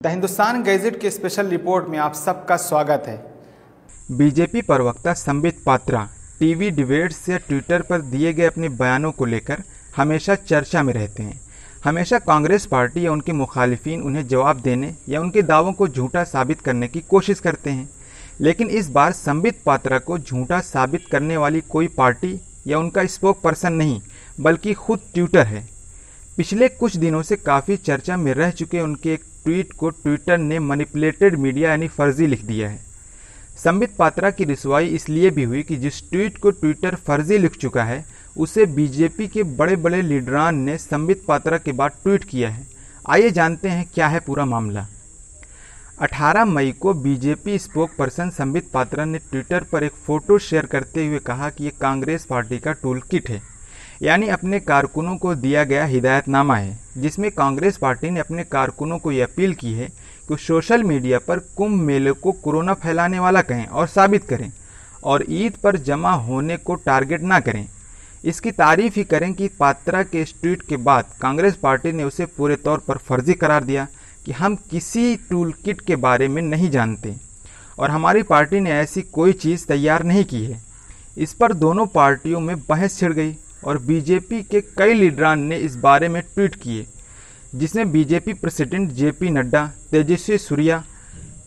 The Hindustan gadget की special report में आप सबका स्वागत है। बीजेपी प्रवक्ता संबित पात्रा टीवी डिबेट्स या ट्विटर पर दिए गए अपने बयानों को लेकर हमेशा चर्चा में रहते हैं। हमेशा कांग्रेस पार्टी या उनके मुखालिफिन उन्हें जवाब देने या उनके दावों को झूठा साबित करने की कोशिश करते हैं, लेकिन इस बार संबित पात्रा को झूठा साबित करने वाली कोई पार्टी या उनका स्पोक पर्सन नहीं बल्कि खुद ट्विटर है। पिछले कुछ दिनों से काफ़ी चर्चा में रह चुके उनके एक ट्वीट को ट्विटर ने मैनिपुलेटेड मीडिया यानी फर्जी लिख दिया है। संबित पात्रा की रिसवाई इसलिए भी हुई कि जिस ट्वीट को ट्विटर फर्जी लिख चुका है उसे बीजेपी के बड़े बड़े लीडरान ने संबित पात्रा के बाद ट्वीट किया है। आइए जानते हैं क्या है पूरा मामला। 18 मई को BJP spoke person Sambit Patra ने ट्विटर पर एक फ़ोटो शेयर करते हुए कहा कि ये कांग्रेस पार्टी का टूल किट है, यानी अपने कारकुनों को दिया गया हिदायतनामा है, जिसमें कांग्रेस पार्टी ने अपने कारकुनों को ये अपील की है कि सोशल मीडिया पर कुंभ मेले को कोरोना फैलाने वाला कहें और साबित करें और ईद पर जमा होने को टारगेट ना करें। इसकी तारीफ ही करें कि पात्रा के इस ट्वीट के बाद कांग्रेस पार्टी ने उसे पूरे तौर पर फर्जी करार दिया कि हम किसी टूल किट के बारे में नहीं जानते और हमारी पार्टी ने ऐसी कोई चीज़ तैयार नहीं की है। इस पर दोनों पार्टियों में बहस छिड़ गई और बीजेपी के कई लीडरान ने इस बारे में ट्वीट किए, जिसमें BJP president JP Nadda, Tejasvi Surya,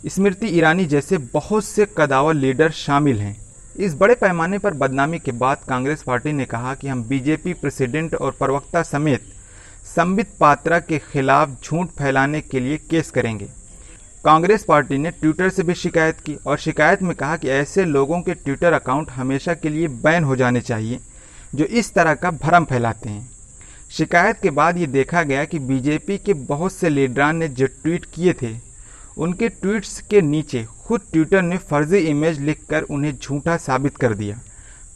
Smriti Irani जैसे बहुत से कदावर लीडर शामिल हैं। इस बड़े पैमाने पर बदनामी के बाद कांग्रेस पार्टी ने कहा कि हम बीजेपी प्रेसिडेंट और प्रवक्ता समेत संबित पात्रा के खिलाफ झूठ फैलाने के लिए केस करेंगे। कांग्रेस पार्टी ने ट्विटर से भी शिकायत की और शिकायत में कहा कि ऐसे लोगों के ट्विटर अकाउंट हमेशा के लिए बैन हो जाने चाहिए जो इस तरह का भ्रम फैलाते हैं। शिकायत के बाद ये देखा गया कि बीजेपी के बहुत से लीडरान ने जो ट्वीट किए थे उनके ट्वीट्स के नीचे खुद ट्विटर ने फर्जी इमेज लिखकर उन्हें झूठा साबित कर दिया।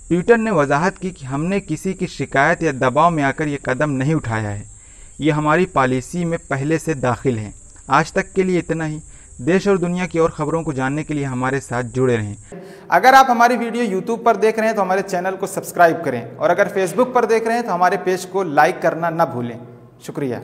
ट्विटर ने वजाहत की कि हमने किसी की शिकायत या दबाव में आकर ये कदम नहीं उठाया है, ये हमारी पॉलिसी में पहले से दाखिल है। आज तक के लिए इतना ही। देश और दुनिया की और खबरों को जानने के लिए हमारे साथ जुड़े रहें। अगर आप हमारी वीडियो YouTube पर देख रहे हैं तो हमारे चैनल को सब्सक्राइब करें और अगर Facebook पर देख रहे हैं तो हमारे पेज को लाइक करना न भूलें। शुक्रिया।